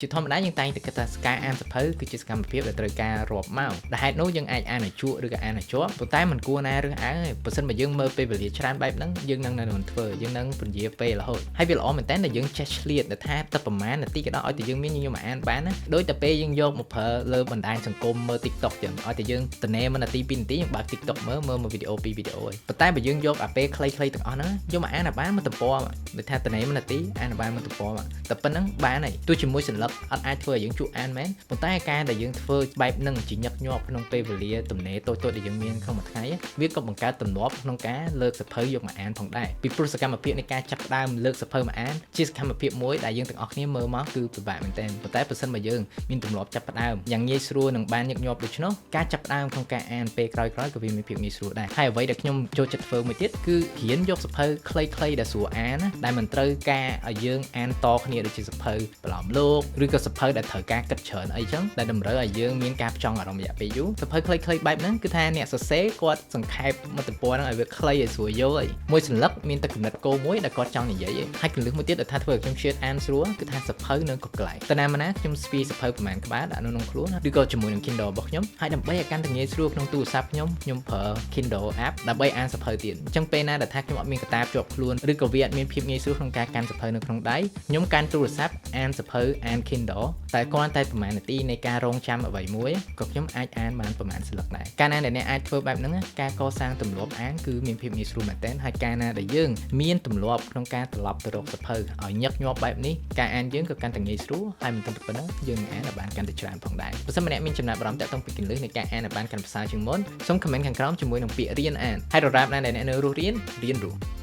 ជាធម្មតាយើងតែងតែគិតថាការអានសៀវភៅគឺជាសកម្មភាពដែលត្រូវការរាប់ម៉ោងដែលហេតុនោះយើងអាចអានឲ្យជក់ឬក៏អានឲ្យជាប់ប៉ុន្តែมันគួរណារើសអើងទេបើសិនបើយើងមើលពេលវេលាច្រើនបែបហ្នឹងយើងនឹងមិនធ្វើយើងនឹងពន្យាពេលរហូតហើយវាល្អមែនតើយើងចេះឆ្លៀតដែលថាទឹកប្រមាណនាទីក៏ដោយឲ្យតែយើងមានញញឹមអានបានណាដោយតែពេលយើងយកមកប្រើលើបណ្ដាញសង្គមមើល TikTok ចឹងឲ្យតែយើងត្នេមួយនាទី2នាទីយើងបើក TikTok មើលមួយវីដេអូពីរវីដេអូហើយប៉ុន្តែបើយើងយកអាពេលខ្លីៗទាំងអស់ហ្នឹងយកមកអានឲ្យបានមួយទំព័រដូចថាត្នេមួយនាទីអានឲ្យបានមួយទំព័រតែប៉ុណ្្នឹងបានហើយទោះជាមួយសន្លឹកអត់អាចធ្វើឲ្យយើងជក់អានមែនប៉ុន្តែការដែលយើងធ្វើបែបហ្នឹងជាញឹកញាប់ក្នុងពេលវេលាទំនេរតូចៗដែលយើងមានក្នុងមួយថ្ងៃវាក៏បង្កើតទម្លាប់ក្នុងការលើកសៀវភៅយកមកអានផងដែរពីព្រោះសកម្មភាពនៃការចាប់ផ្ដើមលើកសៀវភៅមកអានជាសកម្មភាពមួយដែលយើងទាំងអស់គ្នាមើលមកគឺពិបាកមែនទែនប៉ុន្តែបើសិនបើយើងមានទម្លាប់ចាប់ផ្ដើមយ៉ាងងាយស្រួលនឹងបានញឹកញាប់ដូច្នោះការចាប់ផ្ដើមក្នុងការអានពេលក្រោយៗក៏វាមានភាពងាយស្រួលដែរហើយអ្វីដែលខ្ញុំចូលចិត្តធ្វើមួយទៀតគឺរៀនយកសៀវភៅខ្លីៗដែលស្រួលអានដែលមិនត្រូវការឲ្យយើងអានតគ្នាដូចជាសៀវភៅប្រឡំលោកឬក៏សៀវភៅដែលត្រូវការគិតច្រើនអីចឹងដែលតម្រូវឲ្យយើងមានការផ្ចង់អារម្មណ៍រយៈពេលយូរសៀវភៅខ្លីៗបែបហ្នឹងគឺថាអ្នកសរសេរគាត់សង្ខេបមួយទំព័រហ្នឹងឲ្យវាខ្លីឲ្យស្រួលយល់ហើយមួយសន្លឹកមានតែគំនិតគោលមួយដែលគាត់ចង់និយាយហើយកលឹះមួយទៀតដែលថាធ្វើឲ្យខ្ញុំជឿអានស្រួលគឺថាសៀវភៅនៅគ្រប់កន្លែងតើណាមកណាខ្ញុំស្ពាយសៀវភៅប្រហែលក្បាលដាក់នៅក្នុងខ្លួនឬក៏ជាមួយនឹង Kindle របស់ខ្ញុំហើយដើម្បីឲ្យកាន់តែងាយស្រួលក្នុងទូរស័ព្ទខ្ញុំប្រើ Kindle app ដើម្បីអានសៀវភៅទៀតអញ្ចឹងពេលណាដែលថាខ្ញុំអត់មានកតាបជាប់ខ្លួនឬក៏វាអត់មានភាពងាយស្រួលក្នុងការកាន់សៀវភៅនៅក្នុងដៃខ្ញុំកាន់ទូរស័ព្ទអានសៀវភៅអាន Kindle តែគ្រាន់តែប្រហែលនាទីនៃការរងចាំអ្វីមួយក៏ខ្ញុំអាចអានបានប្រហែលស្លឹកដែរកាលណាដែលអ្នកអាចធ្វើបែបហ្នឹងការកសាងទម្លាប់អានគឺមានភាពងាយស្រួលមែនទែនហើយកាលណាដែលយើងមានទម្លាប់ក្នុងការត្រឡប់ទៅរកសៀវភៅឲ្យញឹកញាប់បែបនេះការអានយើងក៏កាន់តែងាយស្រួលហើយមិនត្រឹមតែប៉ុណ្ណឹងយើងអានឲ្យបានកាន់តែច្រើនផងដែរបើសិនម្នាក់មានចំណាប់អារម្មណ៍តាក់ទងពីគន្លឹះនៃការអានឲ្យបានកាន់ប្រសើរជាងមុនសូមខមមិនខាងក្រោមជាមួយនឹងពាក្យរៀនអានហើយដរាបណាដែលអ្នកនៅរស់រៀនរស់